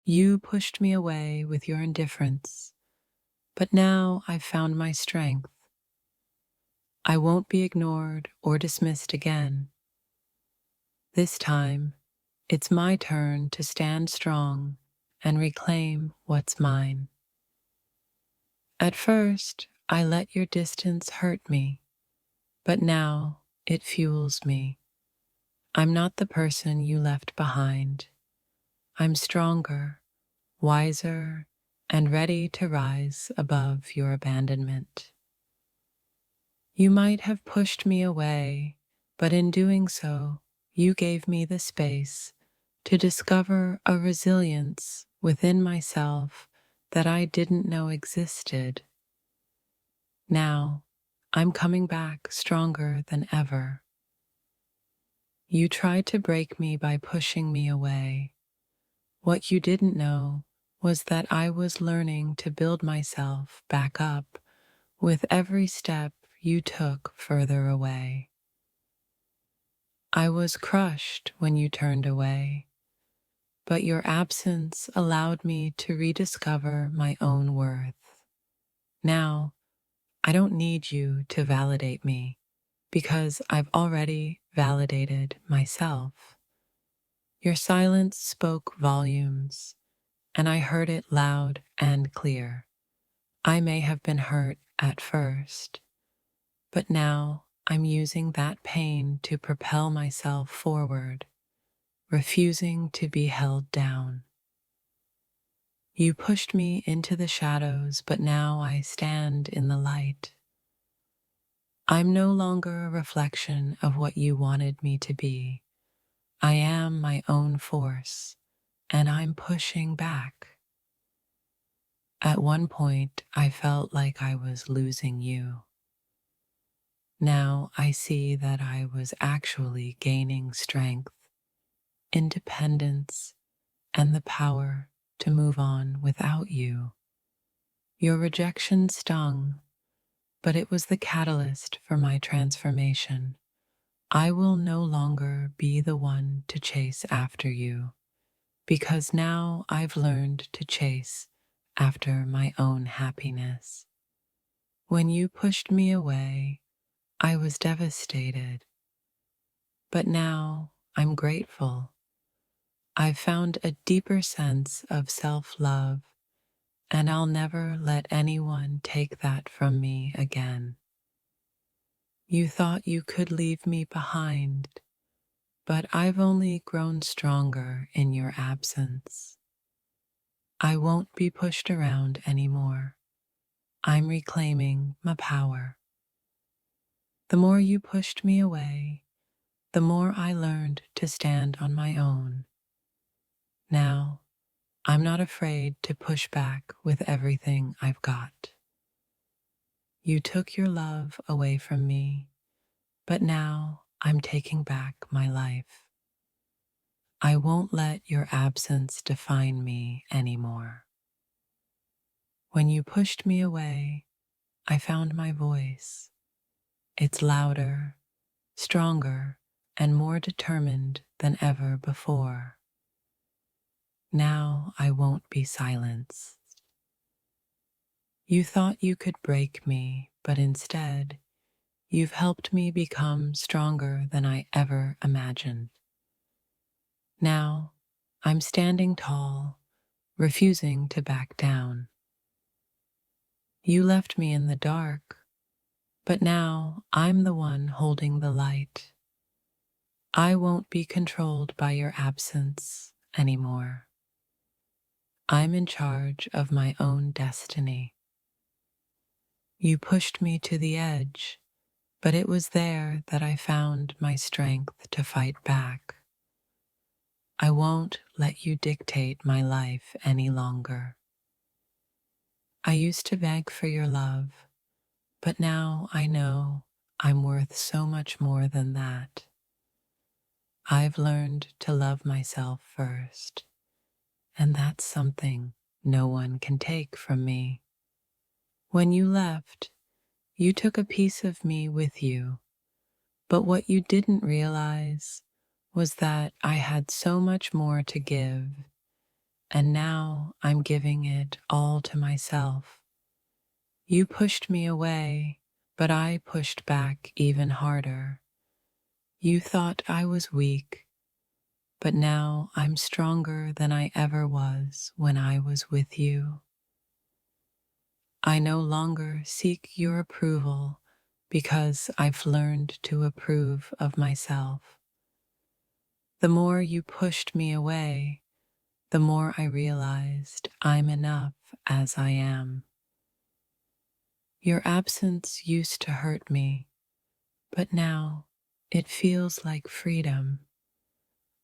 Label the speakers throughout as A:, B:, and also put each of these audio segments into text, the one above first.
A: You pushed me away with your indifference, but now I've found my strength. I won't be ignored or dismissed again. This time, it's my turn to stand strong and reclaim what's mine. At first, I let your distance hurt me, but now it fuels me. I'm not the person you left behind. I'm stronger, wiser, and ready to rise above your abandonment. You might have pushed me away, but in doing so, you gave me the space to discover a resilience within myself that I didn't know existed. Now, I'm coming back stronger than ever. You tried to break me by pushing me away. What you didn't know was that I was learning to build myself back up with every step you took further away. I was crushed when you turned away, but your absence allowed me to rediscover my own worth. Now, I don't need you to validate me because I've already validated myself. Your silence spoke volumes, and I heard it loud and clear. I may have been hurt at first, but now I'm using that pain to propel myself forward, refusing to be held down. You pushed me into the shadows, but now I stand in the light. I'm no longer a reflection of what you wanted me to be. I am my own force, and I'm pushing back. At one point, I felt like I was losing you. Now I see that I was actually gaining strength, independence, and the power to move on without you. Your rejection stung, but it was the catalyst for my transformation. I will no longer be the one to chase after you, because now I've learned to chase after my own happiness. When you pushed me away, I was devastated, but now I'm grateful. I've found a deeper sense of self-love, and I'll never let anyone take that from me again. You thought you could leave me behind, but I've only grown stronger in your absence. I won't be pushed around anymore. I'm reclaiming my power. The more you pushed me away, the more I learned to stand on my own. Now, I'm not afraid to push back with everything I've got. You took your love away from me, but now I'm taking back my life. I won't let your absence define me anymore. When you pushed me away, I found my voice. It's louder, stronger, and more determined than ever before. Now I won't be silenced. You thought you could break me, but instead, you've helped me become stronger than I ever imagined. Now, I'm standing tall, refusing to back down. You left me in the dark, but now I'm the one holding the light. I won't be controlled by your absence anymore. I'm in charge of my own destiny. You pushed me to the edge, but it was there that I found my strength to fight back. I won't let you dictate my life any longer. I used to beg for your love, but now I know I'm worth so much more than that. I've learned to love myself first, and that's something no one can take from me. When you left, you took a piece of me with you, but what you didn't realize was that I had so much more to give, and now I'm giving it all to myself. You pushed me away, but I pushed back even harder. You thought I was weak, but now I'm stronger than I ever was when I was with you. I no longer seek your approval because I've learned to approve of myself. The more you pushed me away, the more I realized I'm enough as I am. Your absence used to hurt me, but now it feels like freedom.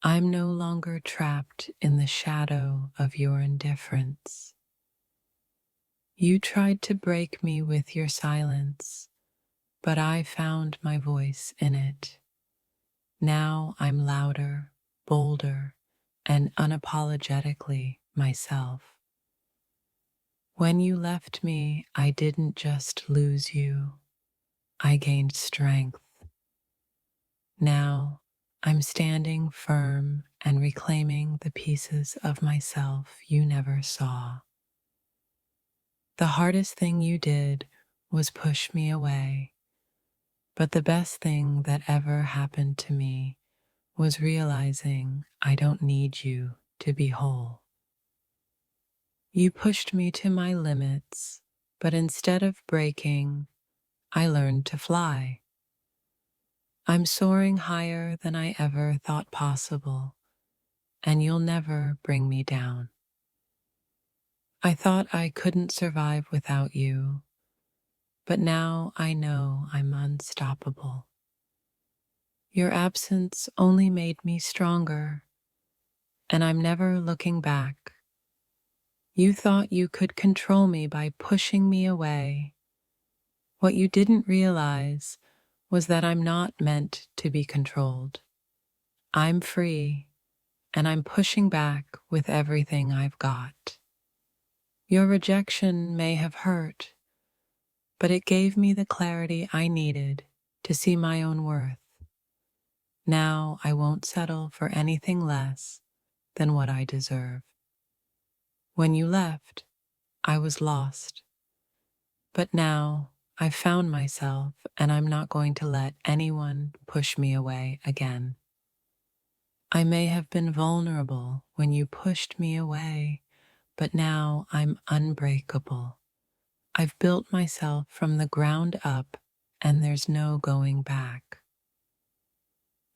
A: I'm no longer trapped in the shadow of your indifference. You tried to break me with your silence, but I found my voice in it. Now I'm louder, bolder, and unapologetically myself. When you left me, I didn't just lose you, I gained strength. Now I'm standing firm and reclaiming the pieces of myself you never saw. The hardest thing you did was push me away, but the best thing that ever happened to me was realizing I don't need you to be whole. You pushed me to my limits, but instead of breaking, I learned to fly. I'm soaring higher than I ever thought possible, and you'll never bring me down. I thought I couldn't survive without you, but now I know I'm unstoppable. Your absence only made me stronger, and I'm never looking back. You thought you could control me by pushing me away. What you didn't realize was that I'm not meant to be controlled. I'm free, and I'm pushing back with everything I've got. Your rejection may have hurt, but it gave me the clarity I needed to see my own worth. Now I won't settle for anything less than what I deserve. When you left, I was lost. But now I've found myself, and I'm not going to let anyone push me away again. I may have been vulnerable when you pushed me away, but now I'm unbreakable. I've built myself from the ground up, and there's no going back.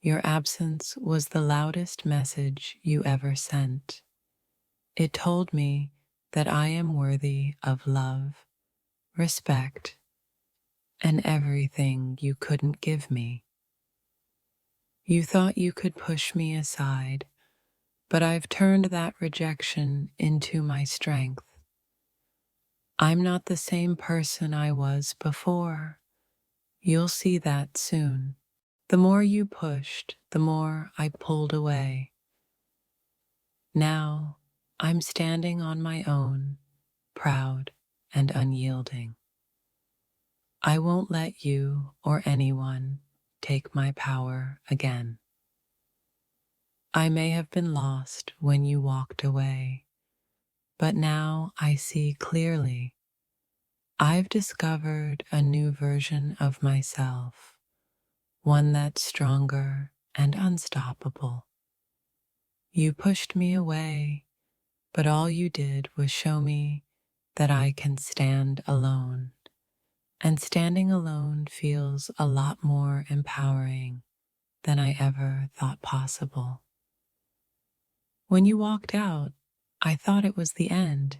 A: Your absence was the loudest message you ever sent. It told me that I am worthy of love, respect, and everything you couldn't give me. You thought you could push me aside, but I've turned that rejection into my strength. I'm not the same person I was before. You'll see that soon. The more you pushed, the more I pulled away. Now I'm standing on my own, proud and unyielding. I won't let you or anyone take my power again. I may have been lost when you walked away, but now I see clearly. I've discovered a new version of myself, one that's stronger and unstoppable. You pushed me away, but all you did was show me that I can stand alone. And standing alone feels a lot more empowering than I ever thought possible. When you walked out, I thought it was the end.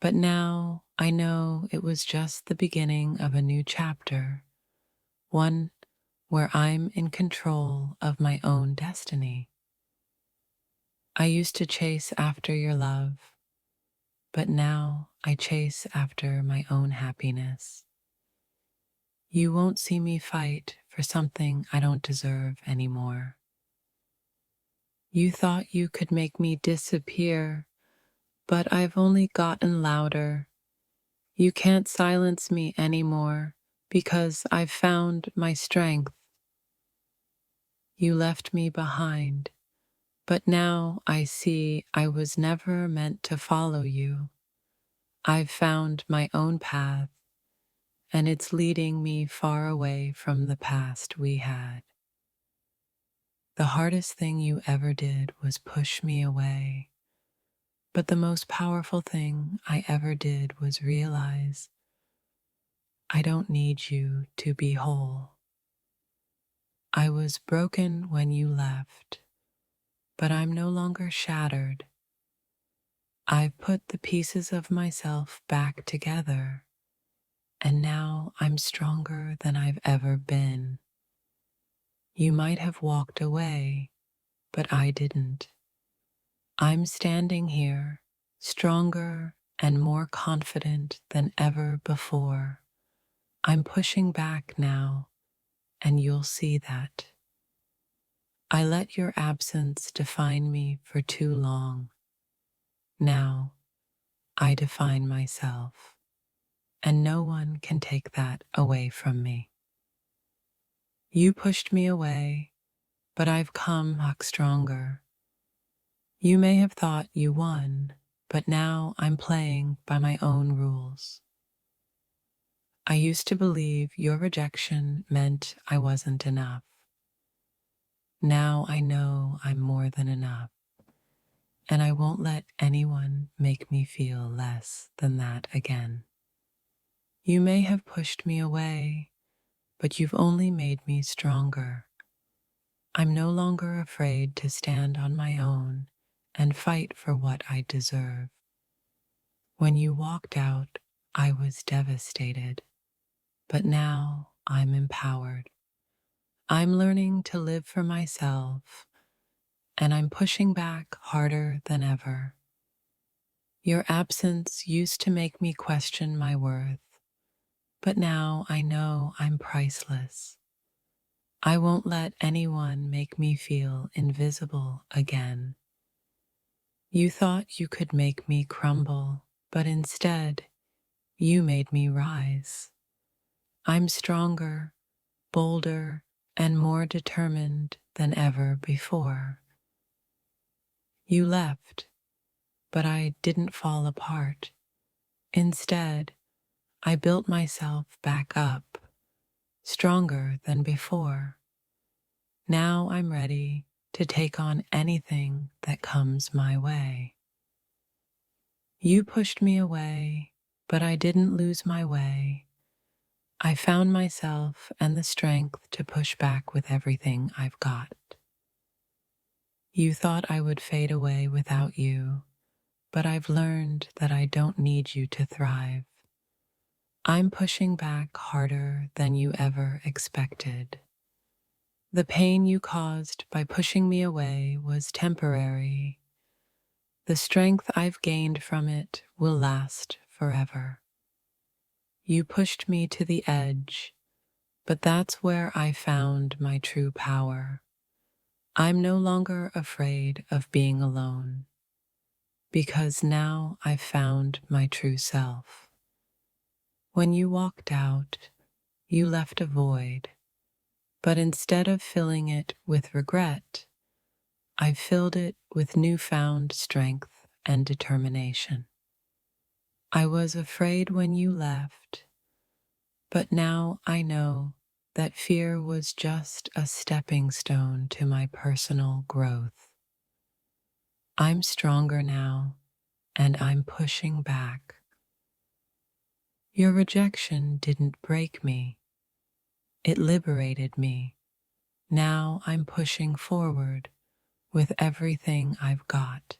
A: But now I know it was just the beginning of a new chapter, one where I'm in control of my own destiny. I used to chase after your love, but now I chase after my own happiness. You won't see me fight for something I don't deserve anymore. You thought you could make me disappear, but I've only gotten louder. You can't silence me anymore because I've found my strength. You left me behind, But now I see I was never meant to follow you. I've found my own path, and it's leading me far away from the past we had. The hardest thing you ever did was push me away, but the most powerful thing I ever did was realize I don't need you to be whole. I was broken when you left, but I'm no longer shattered. I've put the pieces of myself back together, and now I'm stronger than I've ever been. You might have walked away, but I didn't. I'm standing here, stronger and more confident than ever before. I'm pushing back now, and you'll see that. I let your absence define me for too long. Now, I define myself, and no one can take that away from me. You pushed me away, but I've come back stronger. You may have thought you won, but now I'm playing by my own rules. I used to believe your rejection meant I wasn't enough. Now I know I'm more than enough, and I won't let anyone make me feel less than that again. You may have pushed me away, but you've only made me stronger. I'm no longer afraid to stand on my own and fight for what I deserve. When you walked out, I was devastated, but now I'm empowered. I'm learning to live for myself, and I'm pushing back harder than ever. Your absence used to make me question my worth, but now I know I'm priceless. I won't let anyone make me feel invisible again. You thought you could make me crumble, but instead, you made me rise. I'm stronger, bolder, and more determined than ever before. You left, but I didn't fall apart. Instead, I built myself back up, stronger than before. Now I'm ready to take on anything that comes my way. You pushed me away, but I didn't lose my way. I found myself and the strength to push back with everything I've got. You thought I would fade away without you, but I've learned that I don't need you to thrive. I'm pushing back harder than you ever expected. The pain you caused by pushing me away was temporary. The strength I've gained from it will last forever. You pushed me to the edge, but that's where I found my true power. I'm no longer afraid of being alone, because now I've found my true self. When you walked out, you left a void, but instead of filling it with regret, I filled it with newfound strength and determination. I was afraid when you left, but now I know that fear was just a stepping stone to my personal growth. I'm stronger now, and I'm pushing back. Your rejection didn't break me, it liberated me. Now I'm pushing forward with everything I've got,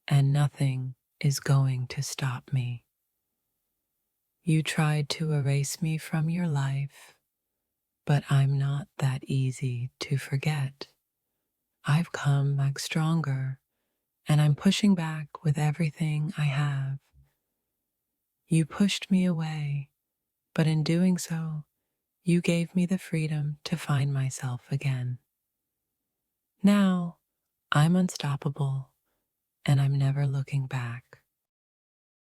A: and nothing is going to stop me. You tried to erase me from your life, but I'm not that easy to forget. I've come back stronger, and I'm pushing back with everything I have. You pushed me away, but in doing so, you gave me the freedom to find myself again. Now, I'm unstoppable, and I'm never looking back.